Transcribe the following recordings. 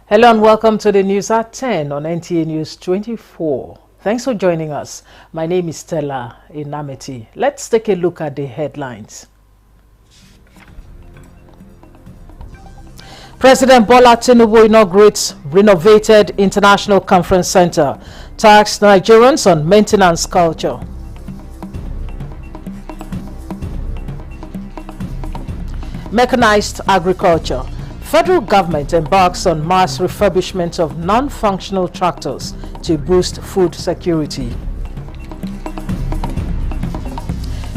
Hello and welcome to the news at 10 on NTA News 24. Thanks for joining us. My name is Stella Inameti. Let's take a look at the headlines. President Bola Tinubu inaugurates renovated International Conference Center, taxed Nigerians on maintenance culture. Mechanized agriculture. Federal government embarks on mass refurbishment of non-functional tractors to boost food security.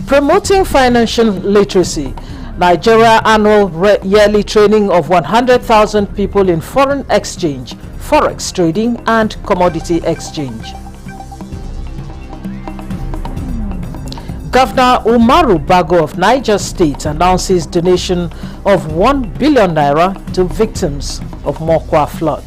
Promoting financial literacy. Nigeria annual yearly training of 100,000 people in foreign exchange, forex trading and commodity exchange. Governor Umaru Bago of Niger State announces donation of 1 billion naira to victims of Mokwa flood.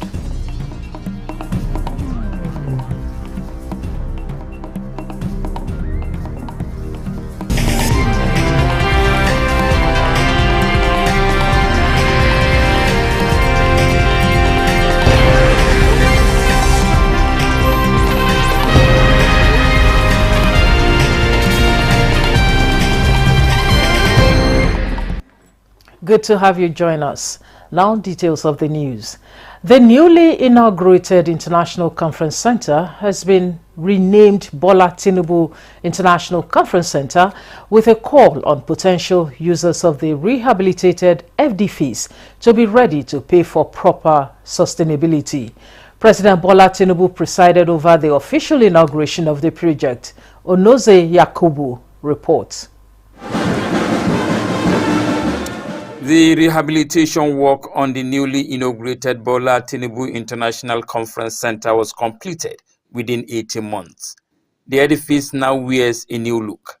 Good to have you join us. Now details of the news. The newly inaugurated International Conference Center has been renamed Bola Tinubu International Conference Center with a call on potential users of the rehabilitated FDFs to be ready to pay for proper sustainability. President Bola Tinubu presided over the official inauguration of the project. Onoze Yakubu reports. The rehabilitation work on the newly inaugurated Bola Tinubu International Conference Center was completed within 18 months. The edifice now wears a new look.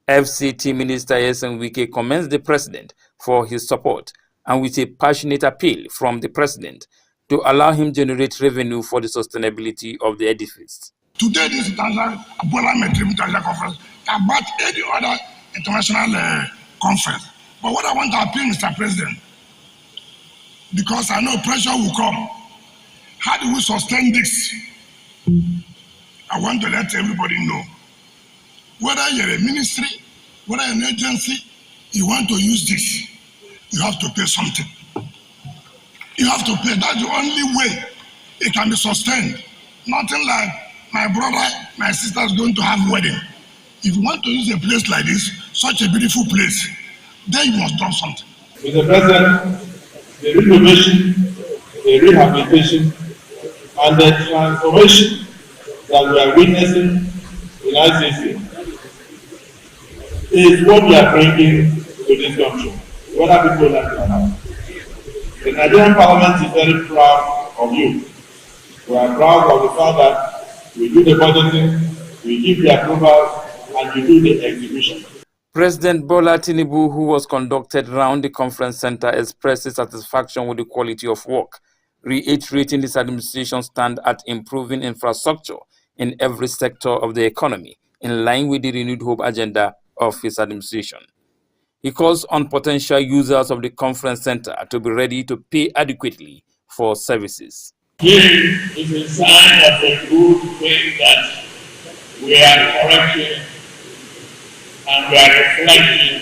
FCT Minister Nyesom Wike commends the President for his support and with a passionate appeal from the President to allow him generate revenue for the sustainability of the edifice. Today, this International Bola Tinubu International Conference can match any other international conference. But what I want to appeal, Mr. President, because I know pressure will come, how do we sustain this? I want to let everybody know, whether you're a ministry, whether you're an agency, you want to use this, you have to pay something. You have to pay. That's the only way it can be sustained. Nothing like my brother, my sister is going to have wedding. If you want to use a place like this, such a beautiful place, then you must do something. Mr. President, the renovation, the rehabilitation, and the transformation that we are witnessing in ICC is what we are bringing to this country, whether people like it or not. The Nigerian Parliament is very proud of you. We are proud of the fact that we do the budgeting, we give the approval, and we do the execution. President Bola Tinubu, who was conducted around the conference center, expressed his satisfaction with the quality of work, reiterating his administration's stand at improving infrastructure in every sector of the economy, in line with the renewed hope agenda of his administration. He calls on potential users of the conference center to be ready to pay adequately for services. Here is a sign of a good thing that we are correcting and we are reflecting,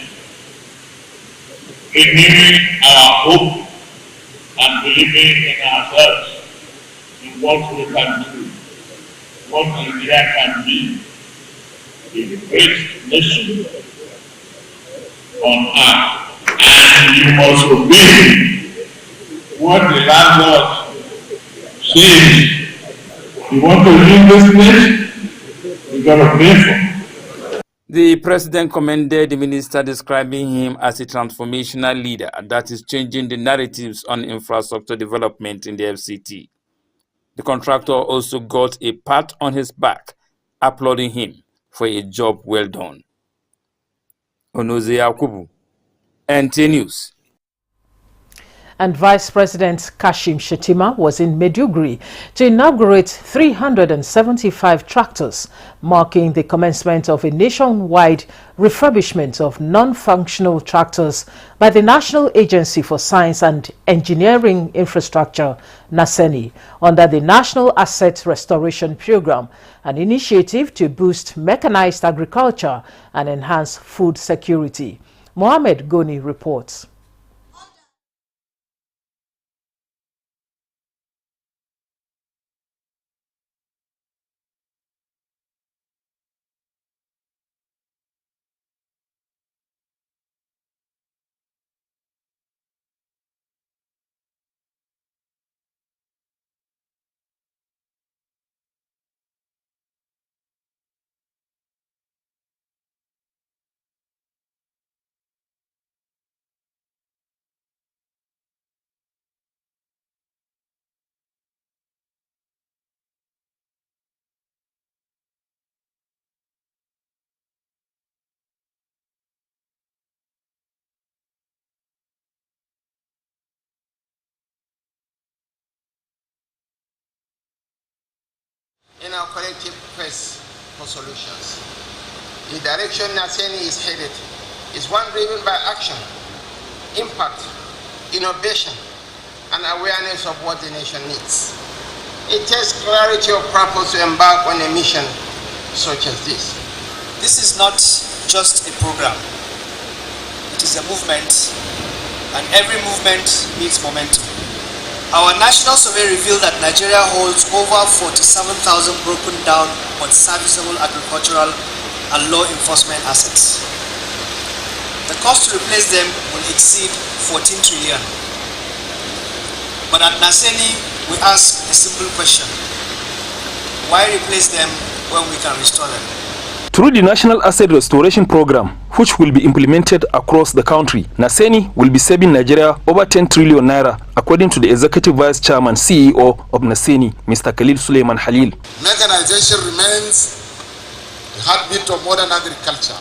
renewing our hope and believing in ourselves, in what we can do, what Nigeria can be, a great nation on earth. And you must obey what the landlord says. You want to live this place, you gotta pay for it. The President commended the minister, describing him as a transformational leader that is changing the narratives on infrastructure development in the FCT. The contractor also got a pat on his back, applauding him for a job well done. Onoze Yakubu, NTA News. and Vice President Kashim Shettima was in Maiduguri to inaugurate 375 tractors, marking the commencement of a nationwide refurbishment of non-functional tractors by the National Agency for Science and Engineering Infrastructure, NASENI, under the National Asset Restoration Program, an initiative to boost mechanized agriculture and enhance food security. Mohammed Goni reports. In our collective quest for solutions, the direction NASENI is headed is one driven by action, impact, innovation, and awareness of what the nation needs. It takes clarity of purpose to embark on a mission such as this. This is not just a program, it is a movement, and every movement needs momentum. Our national survey revealed that Nigeria holds over 47,000 broken down but serviceable agricultural and law enforcement assets. The cost to replace them will exceed 14 trillion. But at NASENI, we ask a simple question: why replace them when we can restore them? Through the National Asset Restoration Program, which will be implemented across the country, NASENI will be saving Nigeria over 10 trillion naira, according to the Executive Vice Chairman CEO of NASENI, Mr. Khalil Suleiman Halil. Mechanization remains the heartbeat of modern agriculture.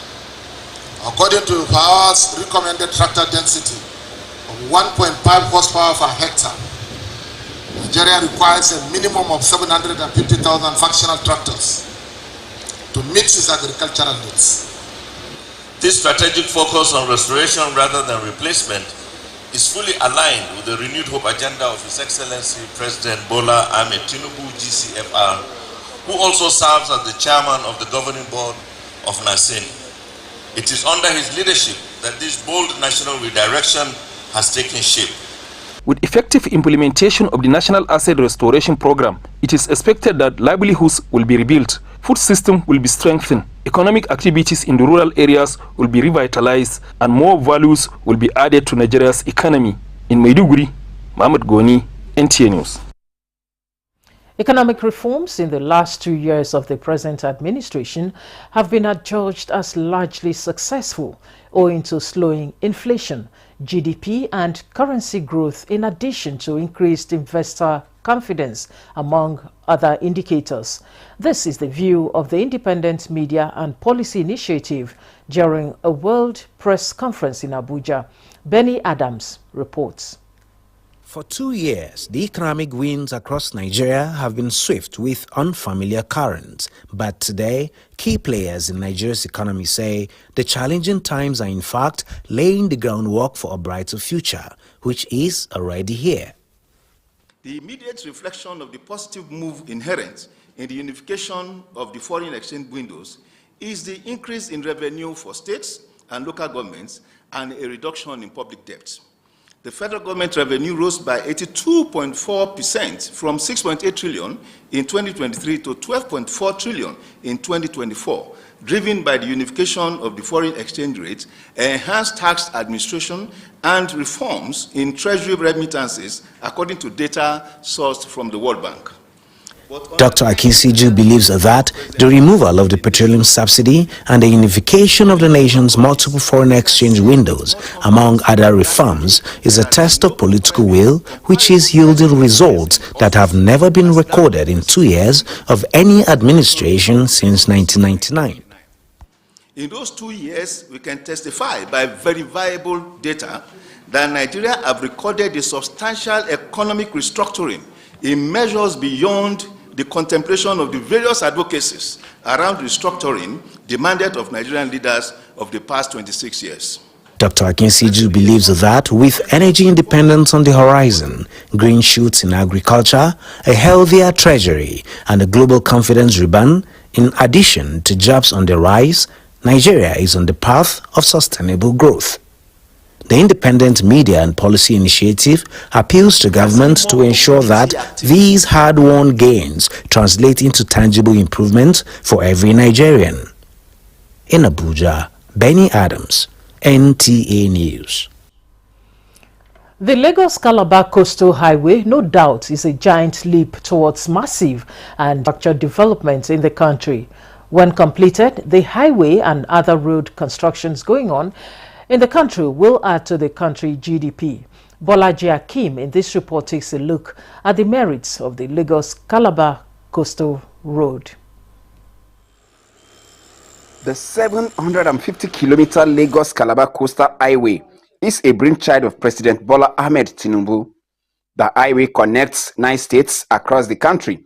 According to FAO's recommended tractor density of 1.5 horsepower per hectare, Nigeria requires a minimum of 750,000 functional tractors to meet its agricultural needs. This strategic focus on restoration rather than replacement is fully aligned with the renewed hope agenda of His Excellency President Bola Ahmed Tinubu, GCFR, who also serves as the chairman of the governing board of NASENI. It is under his leadership that this bold national redirection has taken shape. With effective implementation of the National Asset Restoration Program, it is expected that livelihoods will be rebuilt, food system will be strengthened, economic activities in the rural areas will be revitalized, and more values will be added to Nigeria's economy. In Maiduguri, Mohammed Goni, NTA News. Economic reforms in the last 2 years of the present administration have been adjudged as largely successful, owing to slowing inflation, GDP and currency growth, in addition to increased investor confidence, among other indicators. This is the view of the Independent Media and Policy Initiative during a World Press Conference in Abuja. Benny Adams reports. For 2 years, the economic winds across Nigeria have been swift with unfamiliar currents. But today, key players in Nigeria's economy say the challenging times are in fact laying the groundwork for a brighter future, which is already here. The immediate reflection of the positive move inherent in the unification of the foreign exchange windows is the increase in revenue for states and local governments and a reduction in public debt. The federal government revenue rose by 82.4% from 6.8 trillion in 2023 to 12.4 trillion in 2024, driven by the unification of the foreign exchange rate, enhanced tax administration, and reforms in treasury remittances, according to data sourced from the World Bank. Dr. Akisiju believes that the removal of the petroleum subsidy and the unification of the nation's multiple foreign exchange windows, among other reforms, is a test of political will, which is yielding results that have never been recorded in 2 years of any administration since 1999. In those 2 years, we can testify by verifiable data that Nigeria have recorded a substantial economic restructuring in measures beyond the contemplation of the various advocacies around restructuring demanded of Nigerian leaders of the past 26 years. Dr. Akinsiju believes that with energy independence on the horizon, green shoots in agriculture, a healthier treasury, and a global confidence rebound, in addition to jobs on the rise, Nigeria is on the path of sustainable growth. The Independent Media and Policy Initiative appeals to government to ensure that these hard-won gains translate into tangible improvements for every Nigerian. In Abuja, Benny Adams, NTA News. The Lagos-Calabar Coastal Highway, no doubt, is a giant leap towards massive and structured development in the country. When completed, the highway and other road constructions going on in the country will add to the country GDP. Bolaji Akim in this report takes a look at the merits of the Lagos-Calabar Coastal Road. The 750-kilometer Lagos-Calabar Coastal Highway is a brainchild of President Bola Ahmed Tinubu. The highway connects 9 states across the country,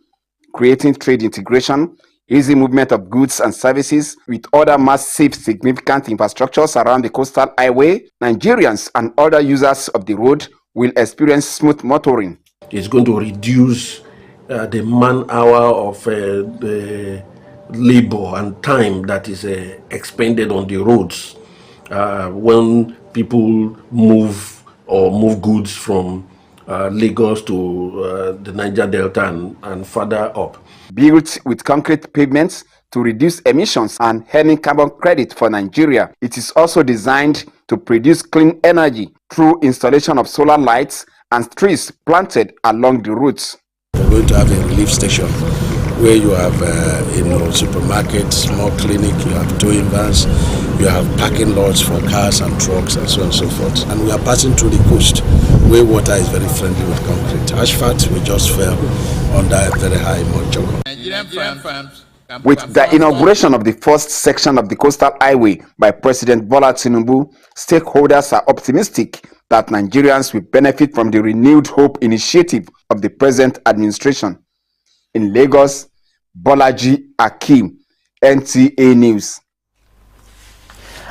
creating trade integration, easy movement of goods and services with other massive significant infrastructures around the coastal highway. Nigerians and other users of the road will experience smooth motoring. It's going to reduce the man-hour of the labor and time that is expended on the roads when people move goods from Lagos to the Niger Delta and further up. Built with concrete pavements to reduce emissions and earning carbon credit for Nigeria, it is also designed to produce clean energy through installation of solar lights and trees planted along the routes. We're going to have a relief station where you have supermarkets, small clinic, you have towing vans, you have parking lots for cars and trucks and so on and so forth. And we are passing through the coast where water is very friendly with concrete. Asphalt, we just fell under a very high moisture. With the inauguration of the first section of the coastal highway by President Bola Tinubu, stakeholders are optimistic that Nigerians will benefit from the renewed hope initiative of the present administration. In Lagos, Bolaji Akim, NTA News.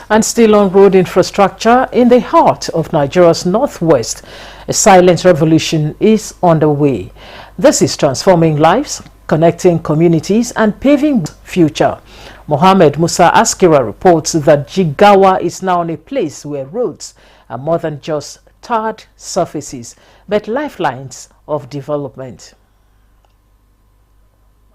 And still on road infrastructure, in the heart of Nigeria's northwest, a silent revolution is underway. This is transforming lives, connecting communities, and paving the future. Mohammed Musa Askira reports that Jigawa is now in a place where roads are more than just tarred surfaces, but lifelines of development.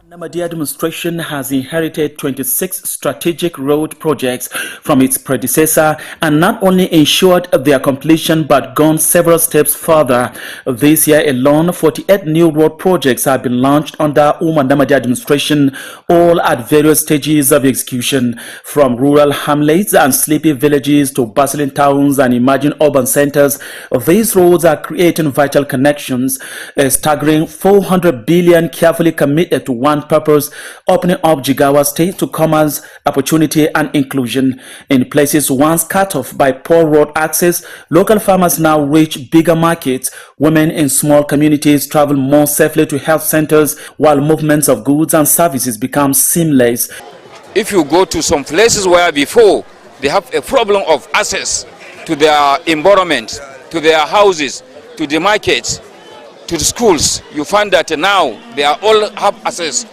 Namadi administration has inherited 26 strategic road projects from its predecessor and not only ensured their completion but gone several steps further. This year alone, 48 new road projects have been launched under Umar Namadi administration, all at various stages of execution. From rural hamlets and sleepy villages to bustling towns and emerging urban centers, these roads are creating vital connections. A staggering 400 billion carefully committed to one purpose, opening up Jigawa State to commerce, opportunity and inclusion. In places once cut off by poor road access, local farmers now reach bigger markets. Women in small communities travel more safely to health centers, while movements of goods and services become seamless. If you go to some places where before they have a problem of access to their environment, to their houses, to the markets, to the schools, you find that now they are all have access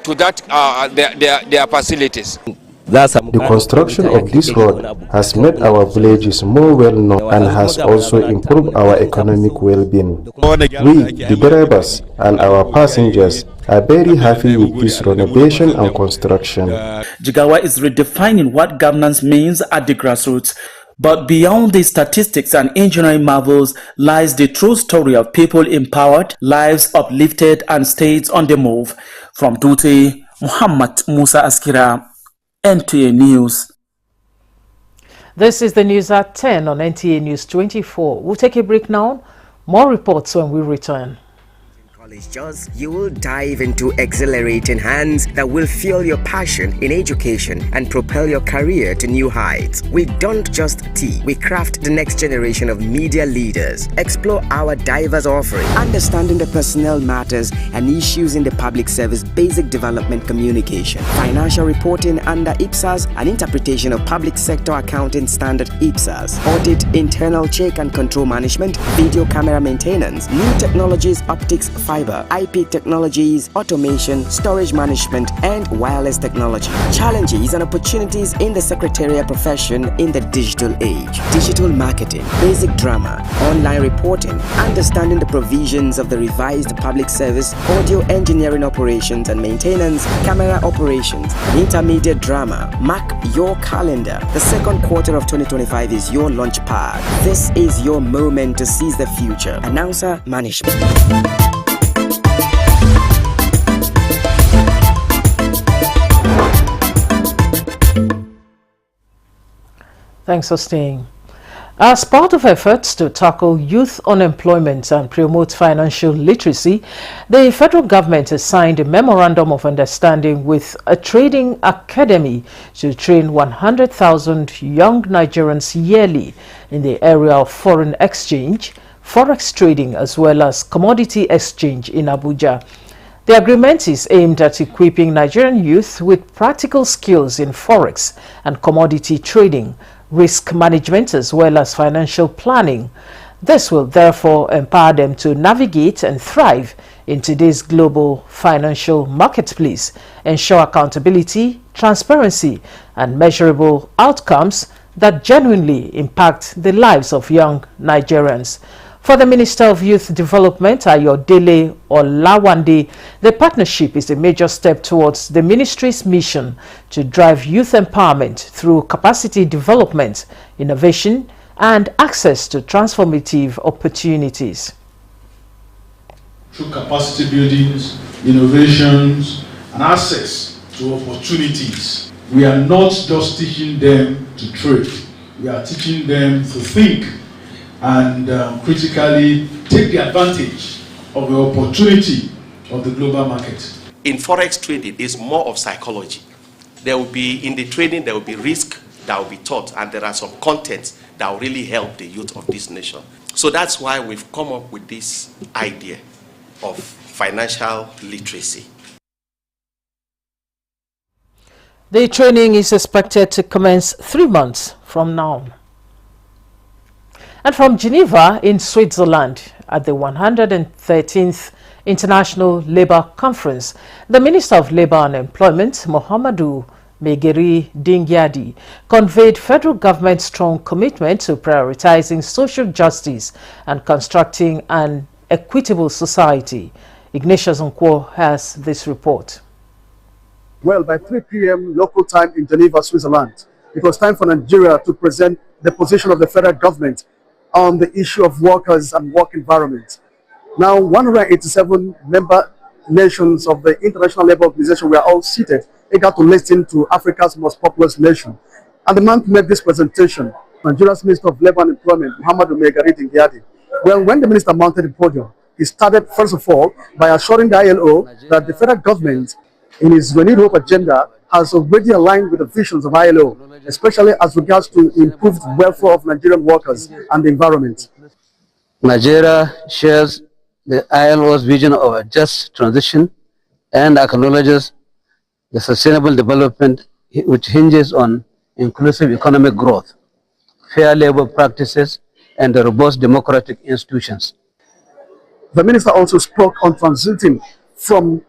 to that their facilities. The construction of this road has made our villages more well known and has also improved our economic well-being. We, the drivers and our passengers, are very happy with this renovation and construction. Jigawa is redefining what governance means at the grassroots. But beyond the statistics and engineering marvels lies the true story of people empowered, lives uplifted, and states on the move. From Dutse, Muhammad Musa Askira, NTA News. This is the news at 10 on NTA News 24. We'll take a break now. More reports when we return. Just you will dive into exhilarating hands that will fuel your passion in education and propel your career to new heights. We don't just teach, we craft the next generation of media leaders. Explore our diverse offering, understanding the personnel matters and issues in the public service, basic development communication, financial reporting under IPSAS, and interpretation of public sector accounting standard IPSAS, audit, internal check and control management, video camera maintenance, new technologies, optics, fiber, IP technologies, automation, storage management, and wireless technology. Challenges and opportunities in the secretarial profession in the digital age. Digital marketing, basic drama, online reporting, understanding the provisions of the revised public service, audio engineering operations and maintenance, camera operations, and intermediate drama. Mark your calendar. The second quarter of 2025 is your launch pad. This is your moment to seize the future. Announcer Management. Thanks for staying. As part of efforts to tackle youth unemployment and promote financial literacy, the federal government has signed a memorandum of understanding with a trading academy to train 100,000 young Nigerians yearly in the area of foreign exchange, forex trading, as well as commodity exchange in Abuja. The agreement is aimed at equipping Nigerian youth with practical skills in forex and commodity trading, risk management, as well as financial planning. This will therefore empower them to navigate and thrive in today's global financial marketplace, ensure accountability, transparency, and measurable outcomes that genuinely impact the lives of young Nigerians. For the Minister of Youth Development, Ayodele Olawande, the partnership is a major step towards the ministry's mission to drive youth empowerment through capacity development, innovation, and access to transformative opportunities. Through capacity buildings, innovations, and access to opportunities, we are not just teaching them to trade, we are teaching them to think and critically take the advantage of the opportunity of the global market. In forex trading, it's more of psychology. There will be, in the trading, there will be risk that will be taught, and there are some contents that will really help the youth of this nation. So that's why we've come up with this idea of financial literacy. The training is expected to commence 3 months from now. And from Geneva in Switzerland, at the 113th International Labour Conference, the Minister of Labour and Employment, Muhammadu Megeri Dingyadi, conveyed federal government's strong commitment to prioritizing social justice and constructing an equitable society. Ignatius Nkwo has this report. Well, by 3 p.m. local time in Geneva, Switzerland, it was time for Nigeria to present the position of the federal government on the issue of workers and work environment. Now, 187 member nations of the International Labour Organization were all seated, eager to listen to Africa's most populous nation. And the man who made this presentation, Nigeria's Minister of Labour and Employment, Muhammadu Megeri Dingyadi. Well, when the minister mounted the podium, he started, first of all, by assuring the ILO that the federal government, in its renewed hope agenda, has already aligned with the visions of ILO, especially as regards to improved welfare of Nigerian workers and the environment. Nigeria shares the ILO's vision of a just transition and acknowledges the sustainable development which hinges on inclusive economic growth, fair labor practices, and robust democratic institutions. The minister also spoke on transiting from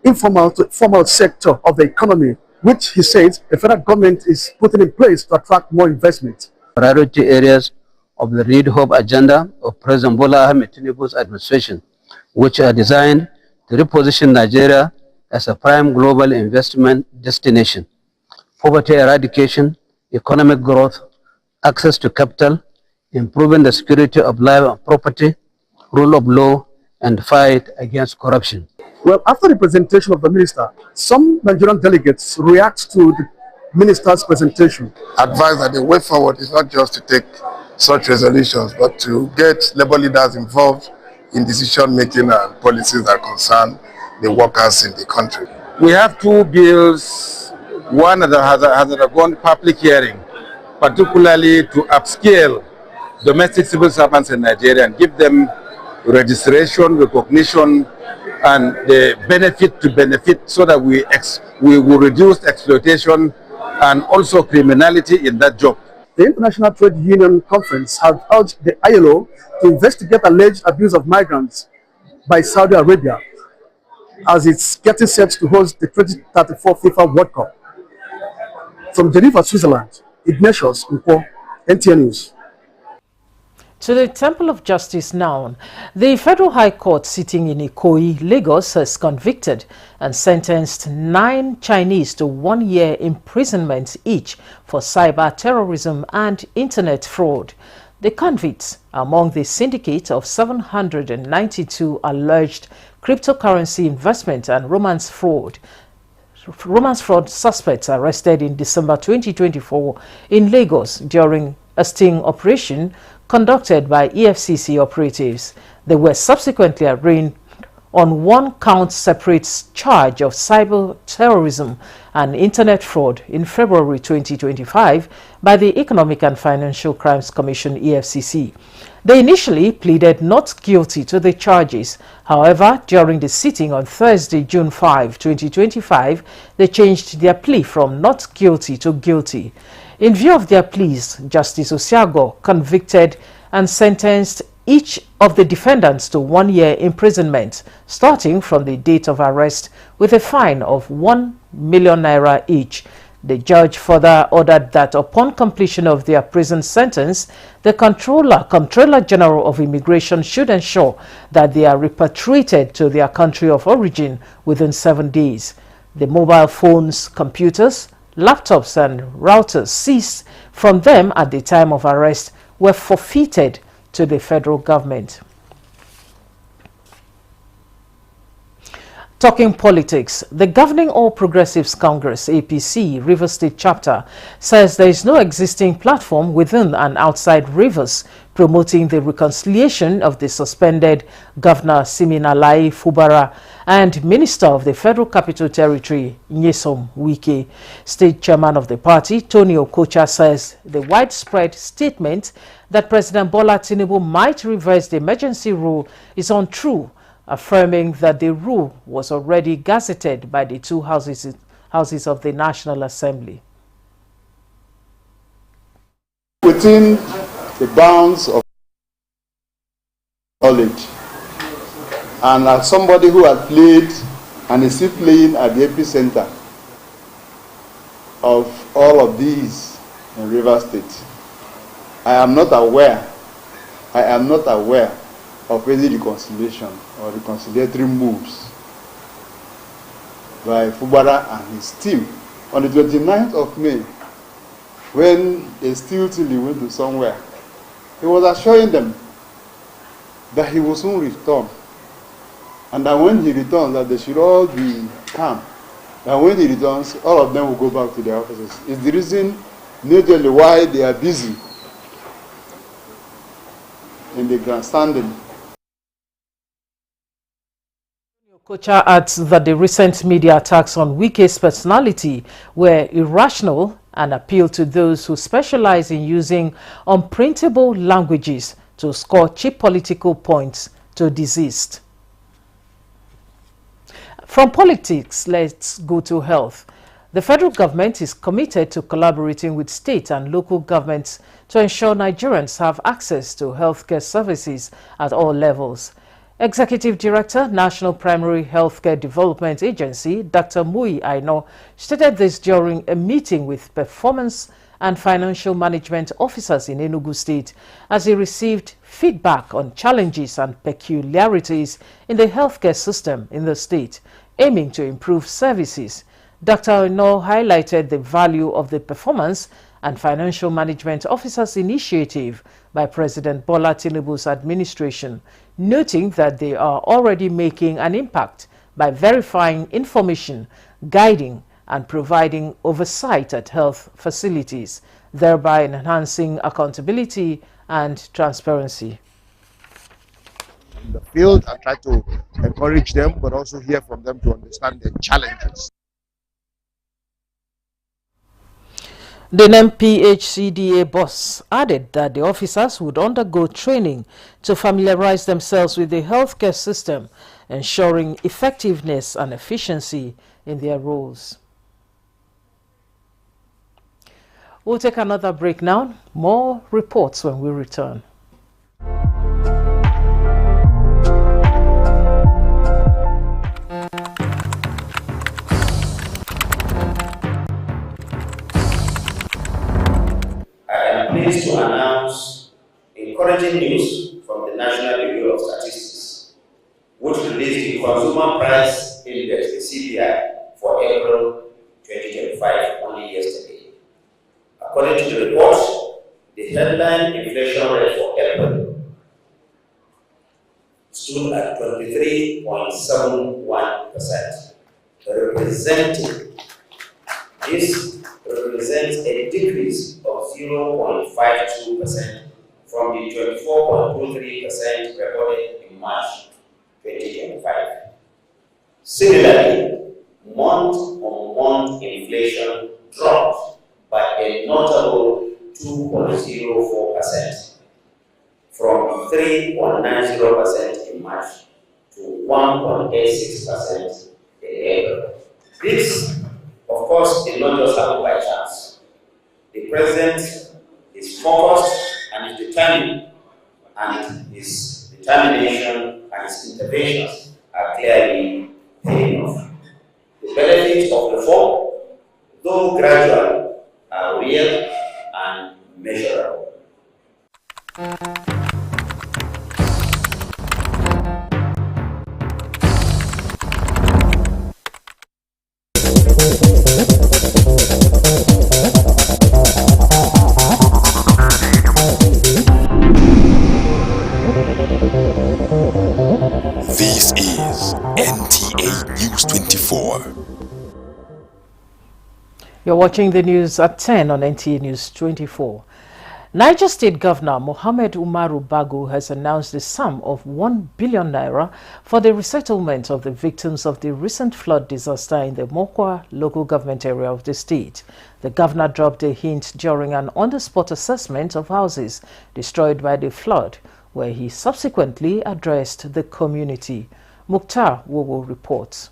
informal to formal sector of the economy, which he says the federal government is putting in place to attract more investment. Priority areas of the Renewed Hope agenda of President Bola Ahmed Tinubu's administration, which are designed to reposition Nigeria as a prime global investment destination. Poverty eradication, economic growth, access to capital, improving the security of life and property, rule of law, and fight against corruption. Well, after the presentation of the minister, some Nigerian delegates react to the minister's presentation. Advise that the way forward is not just to take such resolutions, but to get labor leaders involved in decision-making and policies that concern the workers in the country. We have two bills, one that has undergone public hearing, particularly to upscale domestic civil servants in Nigeria and give them registration, recognition, and the benefit to benefit, so that we will reduce exploitation and also criminality in that job. The International Trade Union Conference has urged the ILO to investigate alleged abuse of migrants by Saudi Arabia as it's getting set to host the 2034 FIFA World Cup. From Geneva, Switzerland, Ignatius Nkwo, NTN News. To the Temple of Justice now. The Federal High Court sitting in Ikoyi, Lagos, has convicted and sentenced 9 Chinese to 1 year imprisonment each for cyber terrorism and internet fraud. The convicts are among the syndicate of 792 alleged cryptocurrency investment and romance fraud suspects arrested in December 2024 in Lagos during a sting operation conducted by EFCC operatives. They were subsequently arraigned on 1 count separate charge of cyber terrorism and internet fraud in February 2025 by the Economic and Financial Crimes Commission (EFCC). They initially pleaded not guilty to the charges. However, during the sitting on Thursday, June 5, 2025, they changed their plea from not guilty to guilty. In view of their pleas, Justice Osiago convicted and sentenced each of the defendants to 1 year imprisonment, starting from the date of arrest, with a fine of 1 million naira each. The judge further ordered that upon completion of their prison sentence, the Comptroller General of Immigration should ensure that they are repatriated to their country of origin within 7 days. The mobile phones, computers, laptops and routers seized from them at the time of arrest were forfeited to the federal government. Talking politics, the Governing All Progressives Congress (APC) Rivers State Chapter says there is no existing platform within and outside Rivers promoting the reconciliation of the suspended Governor Siminalayi Fubara and Minister of the Federal Capital Territory Nyesom Wike. State Chairman of the party, Tony Okocha, says the widespread statement that President Bola Tinubu might reverse the emergency rule is untrue, affirming that the rule was already gazetted by the 2 houses of the National Assembly. Within the bounds of knowledge, and as somebody who had played and is still playing at the epicenter of all of these in Rivers State, I am not aware of any reconciliation or reconciliatory moves by Fubara and his team. On the 29th of May, when a steel till went to somewhere, he was assuring them that he will soon return, and that when he returns, that they should all be calm. And when he returns, all of them will go back to their offices. It's the reason, majorly, why they are busy in the grandstanding. Okocha adds that the recent media attacks on Wike's personality were irrational and appeal to those who specialize in using unprintable languages to score cheap political points to deceased. From politics, let's go to health. The federal government is committed to collaborating with state and local governments to ensure Nigerians have access to healthcare services at all levels. Executive Director, National Primary Healthcare Development Agency, Dr. Mui Aino, stated this during a meeting with performance and financial management officers in Enugu State as he received feedback on challenges and peculiarities in the healthcare system in the state, aiming to improve services. Dr. Aino highlighted the value of the performance and financial management officers initiative by President Bola Tinubu's administration, noting that they are already making an impact by verifying information, guiding and providing oversight at health facilities, thereby enhancing accountability and transparency. in the field and try to encourage them, but also hear from them to understand their challenges. The NPHCDA boss added that the officers would undergo training to familiarize themselves with the healthcare system, ensuring effectiveness and efficiency in their roles. We'll take another break now. More reports when we return. Pleased to announce encouraging news from the National Bureau of Statistics, which released the Consumer Price Index, the CPI, for April 2025 only yesterday. According to the report, the headline inflation rate for April stood at 23.71%, This represents a decrease of 0.52% from the 24.23% recorded in March 2025. Similarly, month-on-month inflation dropped by a notable 2.04% from 3.90% in March to 1.86% in April. This, of course, did not just happen by chance. The president is focused and is determined, and his determination and his interventions are clearly paying off. The benefits of reform, though gradual, are real and measurable. This is NTA News 24. You're watching the news at 10 on NTA News 24. Niger State Governor Mohammed Umaru Bago has announced the sum of 1 billion naira for the resettlement of the victims of the recent flood disaster in the Mokwa local government area of the state. The governor dropped a hint during an on-the-spot assessment of houses destroyed by the flood, where he subsequently addressed the community. Mukhtar Wowo reports.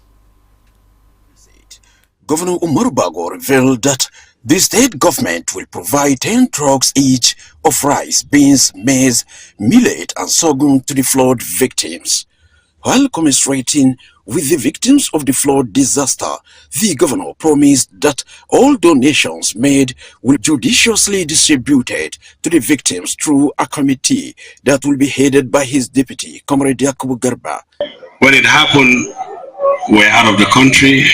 Governor Umaru Bago revealed that the state government will provide 10 trucks each of rice, beans, maize, millet and sorghum to the flood victims. While commiserating with the victims of the flood disaster, the governor promised that all donations made will be judiciously distributed to the victims through a committee that will be headed by his deputy, Comrade Yakubu Garba. When it happened, we're out of the country,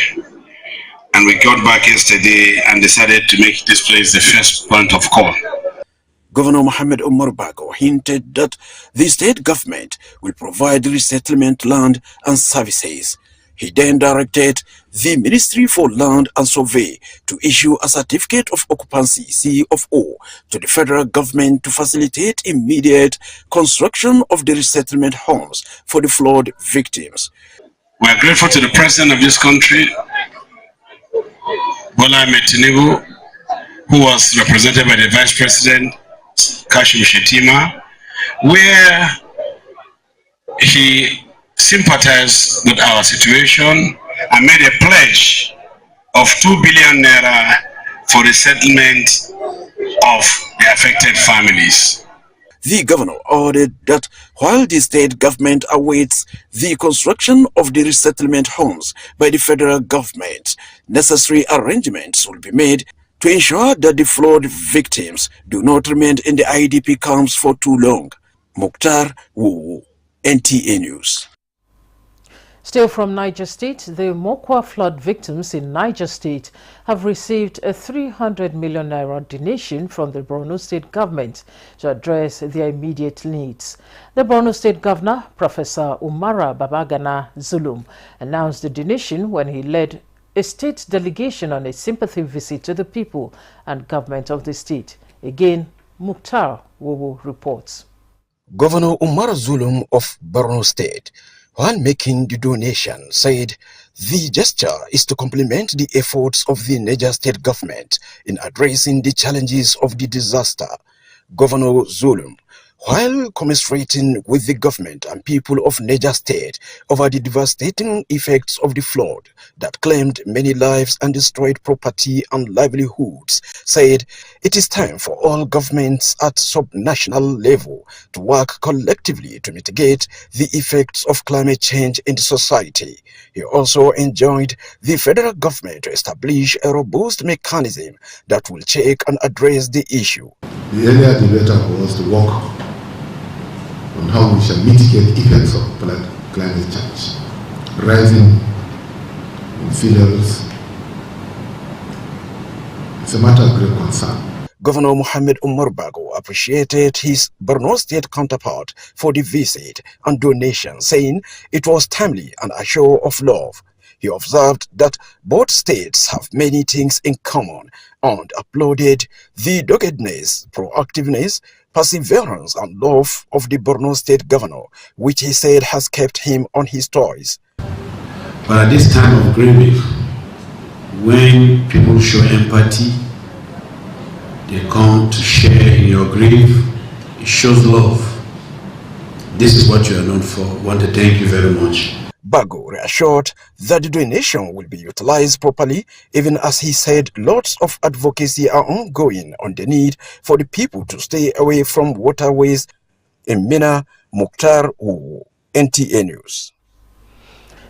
and we got back yesterday and decided to make this place the first point of call. Governor Mohammed Umar Bago hinted that the state government will provide resettlement land and services. He then directed the Ministry for Land and Survey to issue a certificate of occupancy (COO) to the federal government to facilitate immediate construction of the resettlement homes for the flood victims. We are grateful to the president of this country, Bola Ahmed Tinubu, who was represented by the Vice President, Kashim Shettima, where he sympathized with our situation and made a pledge of 2 billion naira for the settlement of the affected families. The governor ordered that while the state government awaits the construction of the resettlement homes by the federal government, necessary arrangements will be made to ensure that the flood victims do not remain in the IDP camps for too long. Mukhtar Wowo, NTA News. Still from Niger State, the Mokwa flood victims in Niger State have received a 300 million naira donation from the Borno State government to address their immediate needs. The Borno State Governor, Professor Umara Babagana Zulum, announced the donation when he led a state delegation on a sympathy visit to the people and government of the state. Again, Mukhtar Wowo reports. Governor Umar Zulum of Borno State, while making the donation, said the gesture is to complement the efforts of the Niger State government in addressing the challenges of the disaster. Governor Zulum, while commiserating with the government and people of Niger State over the devastating effects of the flood that claimed many lives and destroyed property and livelihoods, said it is time for all governments at subnational level to work collectively to mitigate the effects of climate change in the society. He also enjoined the federal government to establish a robust mechanism that will check and address the issue. The earlier debate was to work on how we shall mitigate effects of climate change, rising infidels. It's a matter of great concern. Governor Mohammed Umar Bago appreciated his Borno State counterpart for the visit and donation, saying it was timely and a show of love. He observed that both states have many things in common and applauded the doggedness, proactiveness, perseverance and love of the Borno State governor, which he said has kept him on his toes. But at this time of grieving, when people show empathy, they come to share in your grief, it shows love. This is what you are known for. I want to thank you very much. Bago reassured that the donation will be utilized properly, even as he said lots of advocacy are ongoing on the need for the people to stay away from waterways. In Mina, Mukhtar Wu, NTA News.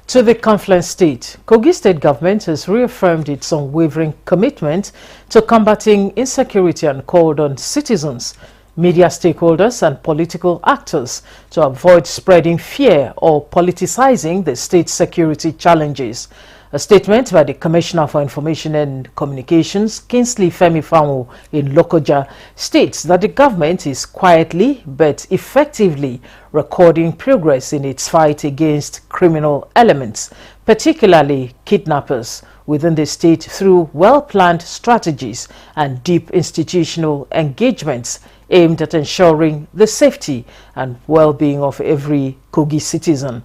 To the confluent state, Kogi State government has reaffirmed its unwavering commitment to combating insecurity and called on citizens, media stakeholders and political actors to avoid spreading fear or politicizing the state's security challenges. A statement by the Commissioner for Information and Communications, Kingsley Femi-Fanwo in Lokoja, states that the government is quietly but effectively recording progress in its fight against criminal elements, particularly kidnappers, within the state through well-planned strategies and deep institutional engagements aimed at ensuring the safety and well-being of every Kogi citizen.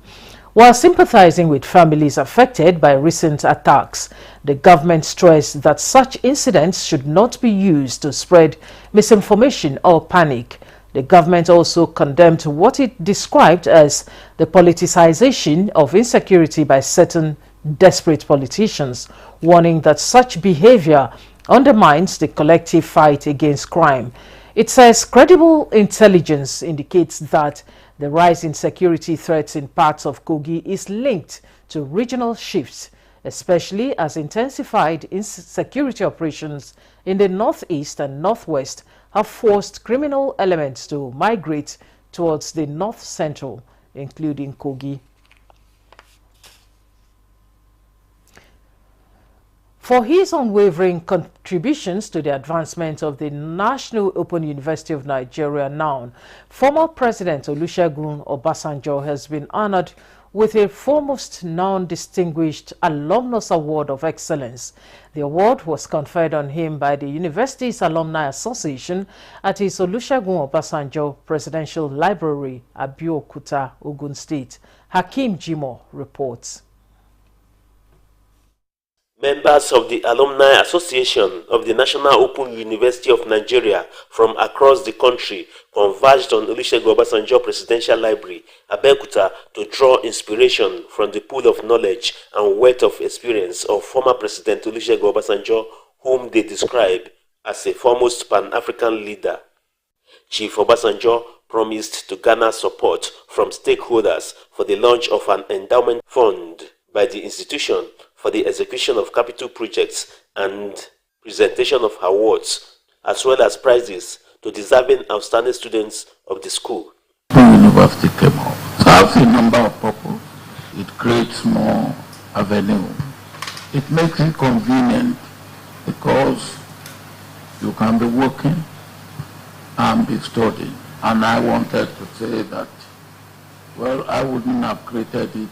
While sympathizing with families affected by recent attacks, the government stressed that such incidents should not be used to spread misinformation or panic. The government also condemned what it described as the politicization of insecurity by certain desperate politicians, warning that such behavior undermines the collective fight against crime. It says credible intelligence indicates that the rise in security threats in parts of Kogi is linked to regional shifts, especially as intensified security operations in the northeast and northwest have forced criminal elements to migrate towards the north central, including Kogi. For his unwavering contributions to the advancement of the National Open University of Nigeria (NOUN), former President Olusegun Obasanjo has been honored with a foremost NOUN Distinguished Alumnus Award of Excellence. The award was conferred on him by the university's Alumni Association at his Olusegun Obasanjo Presidential Library, Abeokuta, Ogun State. Hakeem Jimo reports. Members of the Alumni Association of the National Open University of Nigeria from across the country converged on Olusegun Obasanjo Presidential Library, Abeokuta, to draw inspiration from the pool of knowledge and wealth of experience of former President Olusegun Obasanjo, whom they describe as a foremost Pan-African leader. Chief Obasanjo promised to garner support from stakeholders for the launch of an endowment fund by the institution for the execution of capital projects and presentation of awards, as well as prizes to deserving outstanding students of the school. University came up. Serves a number of purposes. It creates more avenue. It makes it convenient because you can be working and be studying. And I wanted to say that, well, I wouldn't have created it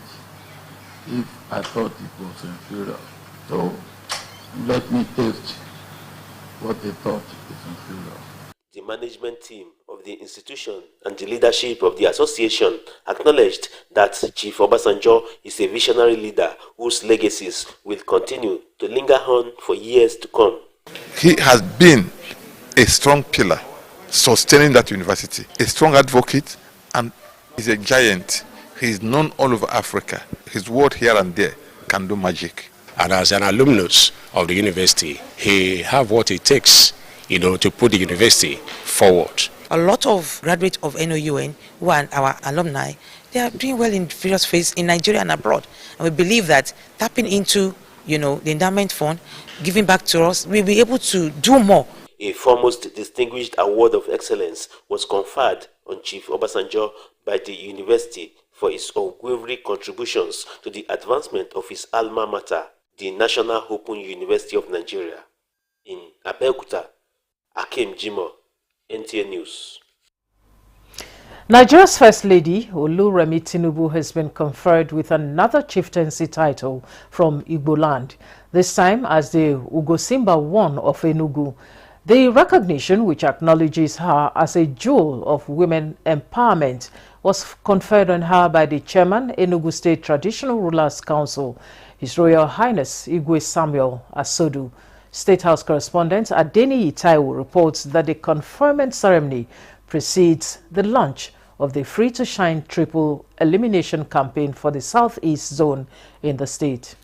if I thought it was inferior. So let me taste what they thought is inferior. The management team of the institution and the leadership of the association acknowledged that Chief Obasanjo is a visionary leader whose legacies will continue to linger on for years to come. He has been a strong pillar sustaining that university, a strong advocate, and is a giant. He is known all over Africa. His word here and there can do magic. And as an alumnus of the university, he have what it takes, to put the university forward. A lot of graduates of NOUN who are our alumni, they are doing well in various phases in Nigeria and abroad. And we believe that tapping into, the endowment fund, giving back to us, we'll be able to do more. A foremost distinguished award of excellence was conferred on Chief Obasanjo by the university for his unwavering contributions to the advancement of his alma mater, the National Open University of Nigeria. In Abeokuta, Akim Jimo, NTA News. Nigeria's First Lady, Oluremi Tinubu, has been conferred with another chieftaincy title from Igbo land, this time as the Ugosimba I of Enugu. The recognition, which acknowledges her as a jewel of women empowerment, was conferred on her by the chairman, Enugu State Traditional Rulers Council, His Royal Highness Igwe Samuel Asodu. State House correspondent Adeni Itaiwo reports that the conferment ceremony precedes the launch of the Free to Shine triple elimination campaign for the Southeast Zone in the state.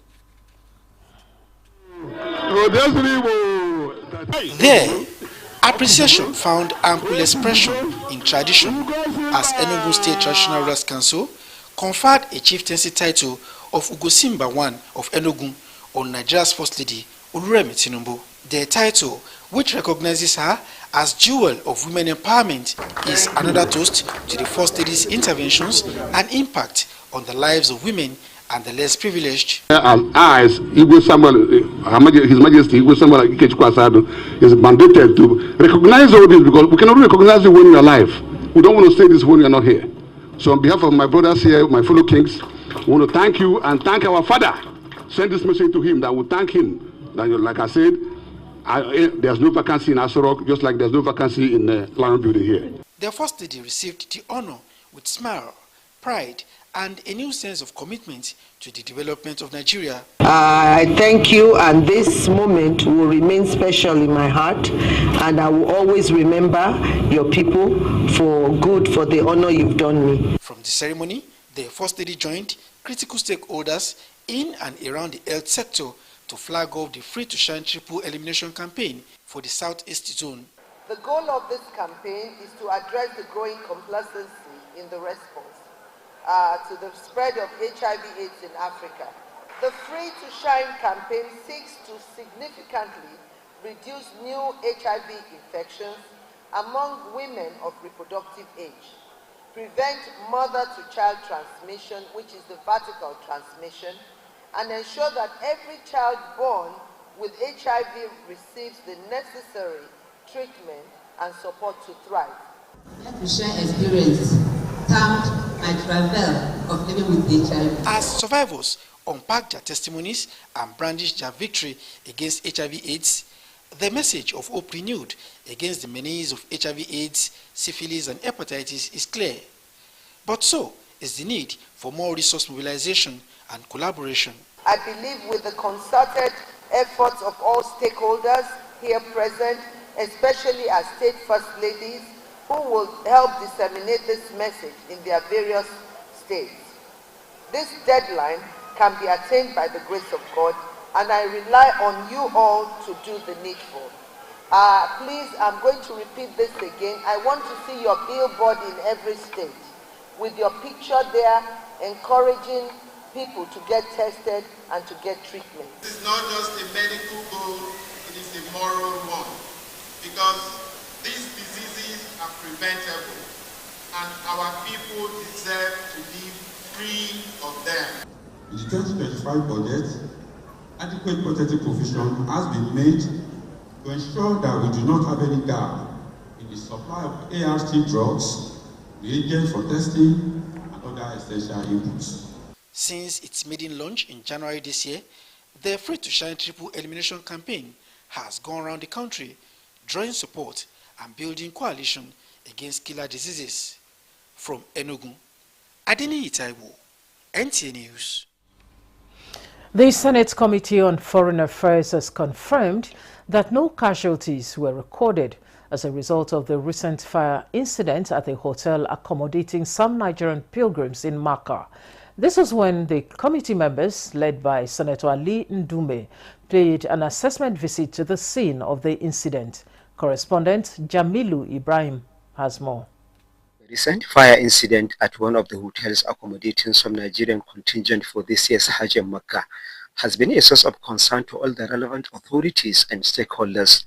There, appreciation found ample expression in tradition as Enugu State Traditional Rulers Council conferred a chieftaincy title of Ugosimba I of Enugu on Nigeria's First Lady, Oluremi Tinubu. The title, which recognizes her as jewel of women empowerment, is another toast to the First Lady's interventions and impact on the lives of women and the less privileged. I, as Igwe Samuel, His Majesty Igwe Samuel Ikechukwu Asadu, is mandated to recognize all this because we can only recognize it when you're alive. We don't want to say this when you're not here. So on behalf of my brothers here, my fellow kings, I want to thank you and thank our father. Send this message to him that we thank him. That, like I said, there's no vacancy in Asorok, just like there's no vacancy in the Lion Building here. The First Lady received the honor with smile, pride, and a new sense of commitment to the development of Nigeria. I thank you, and this moment will remain special in my heart, and I will always remember your people for the honor you've done me. From the ceremony, the First Lady joined critical stakeholders in and around the health sector to flag off the Free to Shine triple elimination campaign for the Southeast Zone. The goal of this campaign is to address the growing complacency in the response to the spread of HIV/AIDS in Africa. The Free to Shine campaign seeks to significantly reduce new HIV infections among women of reproductive age, prevent mother-to-child transmission, which is the vertical transmission, and ensure that every child born with HIV receives the necessary treatment and support to thrive. Let me share experience termed my travel of living with HIV. As survivors unpack their testimonies and brandish their victory against HIV/AIDS, the message of hope renewed against the menace of HIV/AIDS, syphilis, and hepatitis is clear. But so is the need for more resource mobilization and collaboration. I believe with the concerted efforts of all stakeholders here present, especially as State First Ladies, who will help disseminate this message in their various states. This deadline can be attained by the grace of God, and I rely on you all to do the needful. Please, I'm going to repeat this again. I want to see your billboard in every state, with your picture there, encouraging people to get tested and to get treatment. This is not just a medical goal, it is a moral one, because these diseases are preventable and our people deserve to live free of them. In the 2025 budget, adequate budgetary provision has been made to ensure that we do not have any gap in the supply of ART drugs, reagents for testing, and other essential inputs. Since its maiden launch in January this year, the Free to Shine triple elimination campaign has gone around the country, drawing support and building coalition against killer diseases. From Enugu, Adeni Itaiwo, NTA News. The Senate Committee on Foreign Affairs has confirmed that no casualties were recorded as a result of the recent fire incident at a hotel accommodating some Nigerian pilgrims in Makkah. This was when the committee members, led by Senator Ali Ndume, paid an assessment visit to the scene of the incident. Correspondent Jamilu Ibrahim has more. The recent fire incident at one of the hotels accommodating some Nigerian contingent for this year's Hajj in Makkah has been a source of concern to all the relevant authorities and stakeholders.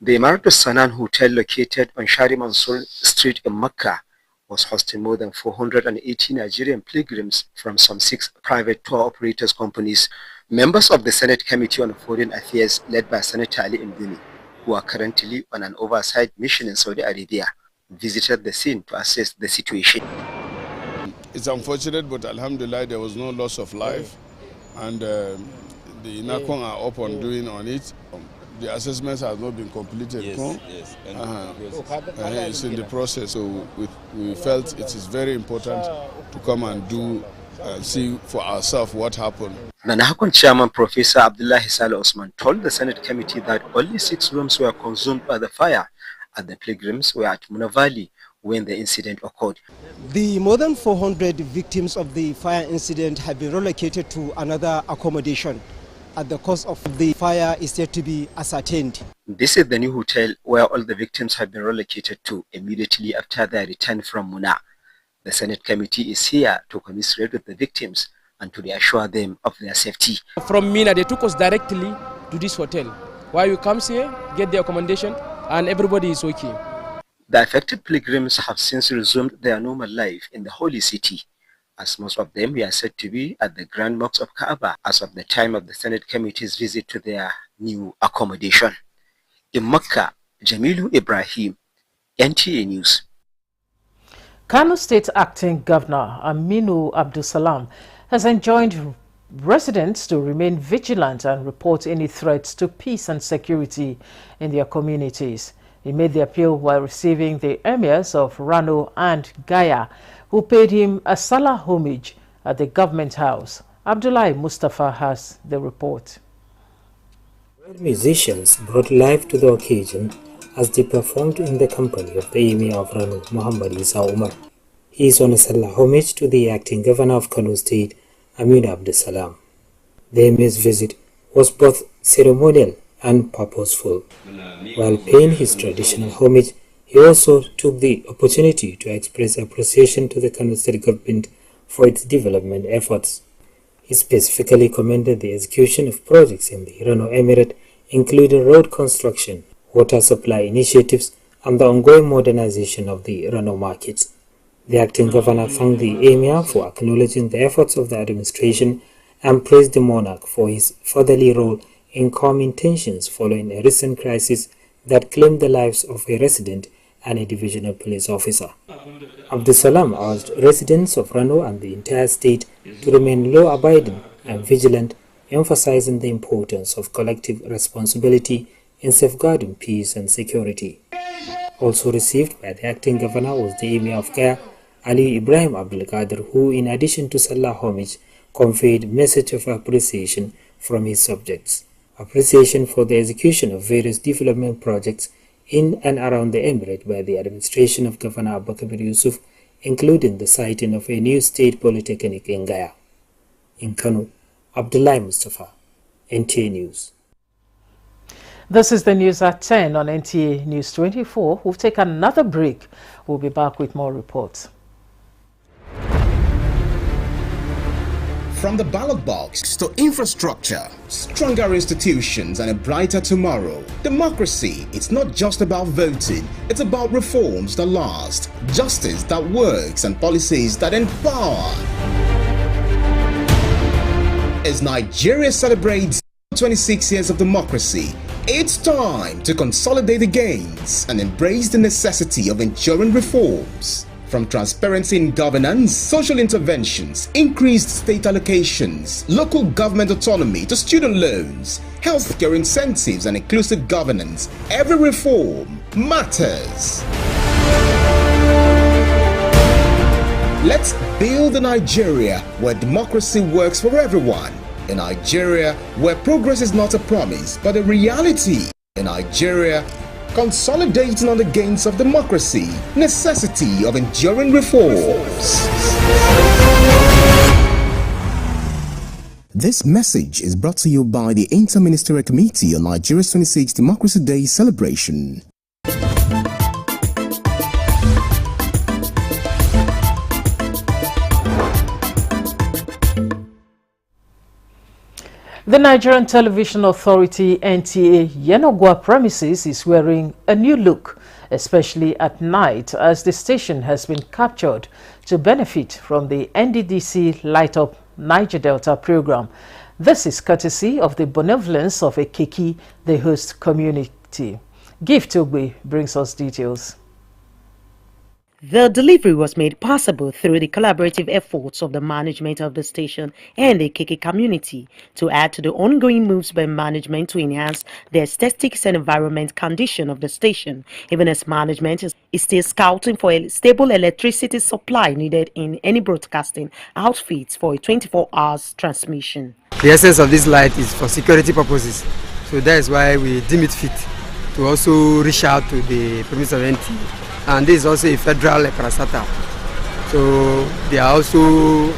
The Emiratus Sanan Hotel, located on Shari Mansur Street in Makkah, was hosting more than 480 Nigerian pilgrims from some 6 private tour operators companies. Members of the Senate Committee on Foreign Affairs, led by Senator Ali Ndumi, who are currently on an oversight mission in Saudi Arabia, visited the scene to assess the situation. It's unfortunate, but alhamdulillah, there was no loss of life, and the NACON are up on doing on it. The assessments have not been completed. Yes. It's in the process, so we felt it is very important to come and do see for ourselves what happened. The NACON chairman, Professor Abdullahi Saleh Osman, told the Senate committee that only 6 rooms were consumed by the fire, and the pilgrims were at Muna Valley when the incident occurred. The more than 400 victims of the fire incident have been relocated to another accommodation. At the cause of the fire is yet to be ascertained. This is the new hotel where all the victims have been relocated to immediately after their return from Muna. The Senate committee is here to commiserate with the victims and to reassure them of their safety. From Mina, they took us directly to this hotel, where we come here, get the accommodation, and everybody is okay. The affected pilgrims have since resumed their normal life in the holy city, as most of them were said to be at the Grand Mosque of Kaaba as of the time of the Senate Committee's visit to their new accommodation. In Makkah, Jamilu Ibrahim, NTA News. Kano State Acting Governor Aminu Abdulsalam has enjoined residents to remain vigilant and report any threats to peace and security in their communities. He made the appeal while receiving the emirs of Rano and Gaya, who paid him a Salah homage at the government house. Abdullahi Mustafa has the report. Musicians brought life to the occasion as they performed in the company of the Emir of Rano, Muhammad Isa Umar. He is on a Salah homage to the acting governor of Kano State, Aminu Abdulsalam. The Emir's visit was both ceremonial and purposeful. While paying his traditional homage, he also took the opportunity to express appreciation to the Kano State government for its development efforts. He specifically commended the execution of projects in the Rano Emirate, including road construction, water supply initiatives, and the ongoing modernization of the Rano markets. The acting governor thanked the Emir for acknowledging the efforts of the administration and praised the monarch for his fatherly role in calming tensions following a recent crisis that claimed the lives of a resident and a divisional police officer. Abdulsalam urged residents of Rano and the entire state to remain law-abiding and vigilant, emphasizing the importance of collective responsibility in safeguarding peace and security. Also received by the acting governor was the Emir of Gaya, Ali Ibrahim Abdul Qadir, who, in addition to Salah homage, conveyed message of appreciation from his subjects. Appreciation for the execution of various development projects in and around the emirate by the administration of Governor Abba Kabir Yusuf, including the siting of a new state polytechnic in Gaya. In Kano, Abdullahi Mustafa, NTA News. This is the news at 10 on NTA News 24. We'll take another break. We'll be back with more reports. From the ballot box to infrastructure, stronger institutions and a brighter tomorrow. Democracy, it's not just about voting, it's about reforms that last, justice that works, and policies that empower. As Nigeria celebrates 26 years of democracy, it's time to consolidate the gains and embrace the necessity of enduring reforms. From transparency in governance, social interventions, increased state allocations, local government autonomy to student loans, healthcare incentives and inclusive governance, every reform matters. Let's build a Nigeria where democracy works for everyone. A Nigeria where progress is not a promise, but a reality. A Nigeria consolidating on the gains of democracy, necessity of enduring reforms. This message is brought to you by the Inter-Ministerial Committee on Nigeria's 26th Democracy Day celebration. The Nigerian Television Authority NTA Yenogwa premises is wearing a new look, especially at night, as the station has been captured to benefit from the NDDC Light Up Niger Delta program. This is courtesy of the benevolence of Ekeki, the host community. Gift Ogbe brings us details. The delivery was made possible through the collaborative efforts of the management of the station and the Ekeki community to add to the ongoing moves by management to enhance the aesthetics and environment condition of the station, even as management is still scouting for a stable electricity supply needed in any broadcasting outfits for a 24 hours transmission. The essence of this light is for security purposes, so that is why we deem it fit to also reach out to the premise of NT. And this is also a federal parasata, so they are also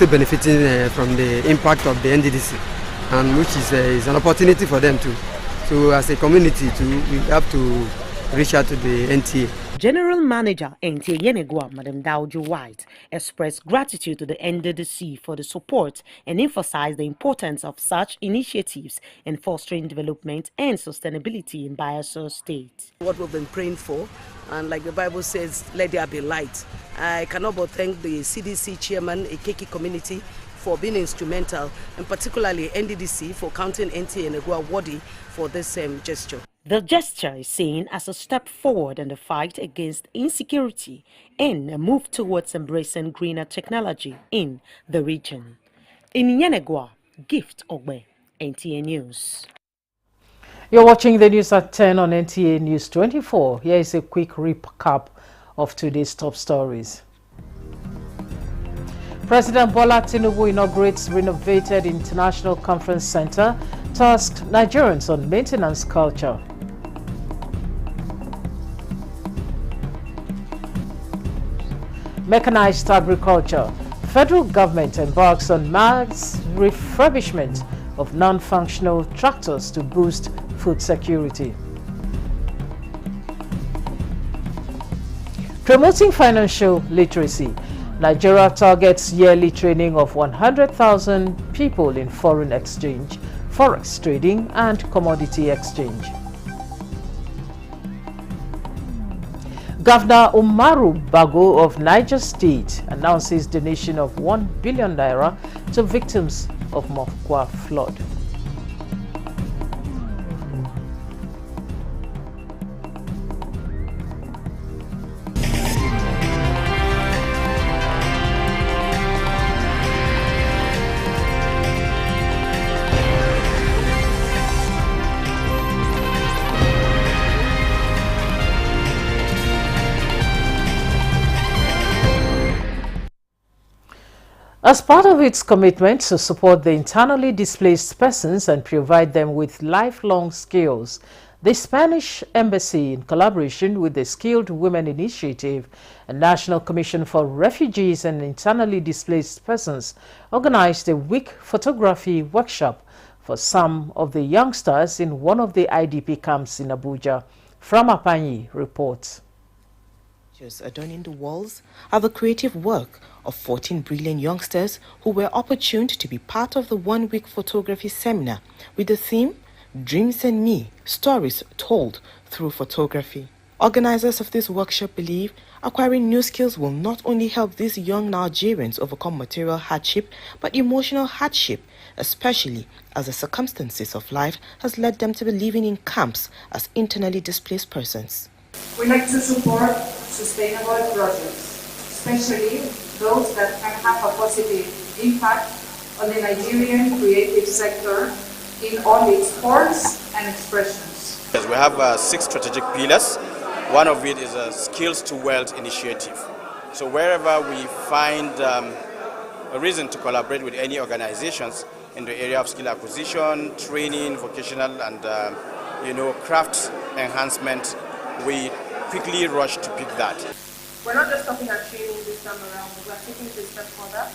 benefiting from the impact of the NDDC, and which is an opportunity for them too. So as a community we have to reach out to the NTA. General Manager NTA Yenogwa, Madam Dauju White, expressed gratitude to the NDDC for the support and emphasized the importance of such initiatives in fostering development and sustainability in Bayelsa State. What we've been praying for, and like the Bible says, let there be light. I cannot but thank the CDC chairman, Ekeki community, for being instrumental, and particularly NDDC for counting NTA Yenogwa worthy for this gesture. The gesture is seen as a step forward in the fight against insecurity and a move towards embracing greener technology in the region. In Yenogwa, Gift Ogbe, NTA News. You're watching the news at 10 on NTA News 24. Here is a quick recap of today's top stories. President Bola Tinubu inaugurates renovated International Conference Center, tasked Nigerians on maintenance culture. Mechanized agriculture. Federal government embarks on mass refurbishment of non-functional tractors to boost food security. Promoting financial literacy. Nigeria targets yearly training of 100,000 people in foreign exchange, forex trading and commodity exchange. Governor Umaru Bago of Niger State announces donation of 1 billion naira to victims of Mokwa flood. As part of its commitment to support the internally displaced persons and provide them with lifelong skills, the Spanish Embassy, in collaboration with the Skilled Women Initiative and National Commission for Refugees and Internally Displaced Persons, organized a week photography workshop for some of the youngsters in one of the IDP camps in Abuja. From Apanyi reports. Adorning the walls are the creative work of 14 brilliant youngsters who were opportuned to be part of the one-week photography seminar with the theme Dreams and Me, Stories Told Through Photography. Organizers of this workshop believe acquiring new skills will not only help these young Nigerians overcome material hardship, but emotional hardship, especially as the circumstances of life has led them to be living in camps as internally displaced persons. We like to support sustainable projects, especially those that can have a positive impact on the Nigerian creative sector in all its forms and expressions. Yes, we have 6 strategic pillars. One of it is a Skills to Wealth initiative. So wherever we find a reason to collaborate with any organizations in the area of skill acquisition, training, vocational, and craft enhancement, we quickly rush to pick that. We're not just talking about training this time around, we're taking it a step further.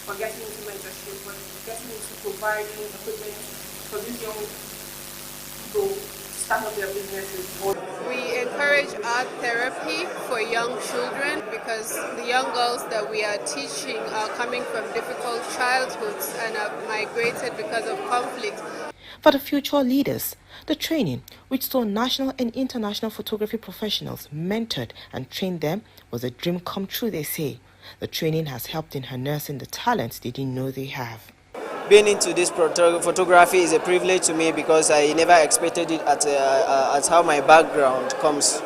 For getting into mentorship, but getting into providing equipment for these young people to start up their businesses. We encourage art therapy for young children because the young girls that we are teaching are coming from difficult childhoods and have migrated because of conflict. For the future leaders, the training, which saw national and international photography professionals mentored and trained them, was a dream come true, they say. The training has helped in harnessing the talents they didn't know they have. Being into this photography is a privilege to me because I never expected it at how my background comes.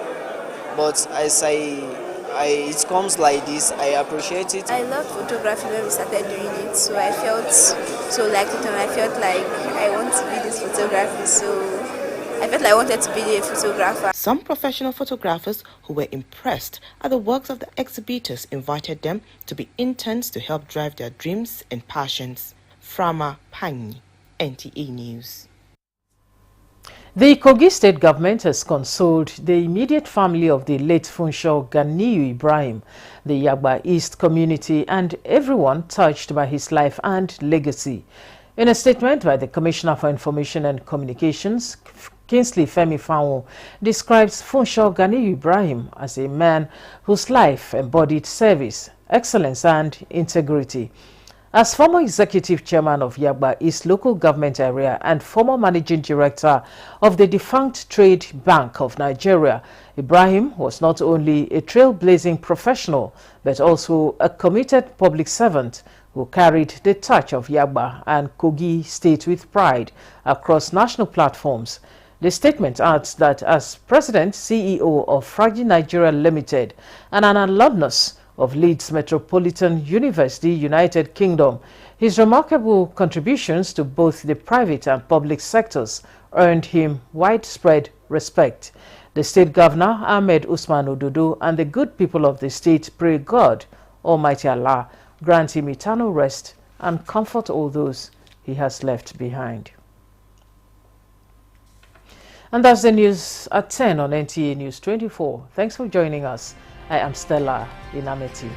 But as it comes like this, I appreciate it. I loved photography when we started doing it, so I felt so like it, and I felt like I want to be this photography, so I felt like I wanted to be a photographer. Some professional photographers who were impressed at the works of the exhibitors invited them to be interns to help drive their dreams and passions. Frama Panyi, NTA News. The Kogi State government has consoled the immediate family of the late Funsho Ganiyu Ibrahim, the Yagba East community, and everyone touched by his life and legacy. In a statement by the Commissioner for Information and Communications, Kingsley Femi Fawo describes Funsho Ganiyu Ibrahim as a man whose life embodied service, excellence, and integrity. As former executive chairman of Yagba East local government area and former managing director of the defunct Trade Bank of Nigeria, Ibrahim was not only a trailblazing professional but also a committed public servant who carried the touch of Yagba and Kogi State with pride across national platforms. The statement adds that as President CEO of Fragi Nigeria Limited and an alumnus of Leeds Metropolitan University, United Kingdom, his remarkable contributions to both the private and public sectors earned him widespread respect. The state governor, Ahmed Usman Ododo, and the good people of the state pray God, Almighty Allah, grant him eternal rest and comfort all those he has left behind. And that's the news at 10 on NTA News 24. Thanks for joining us. I am Stella Inameti.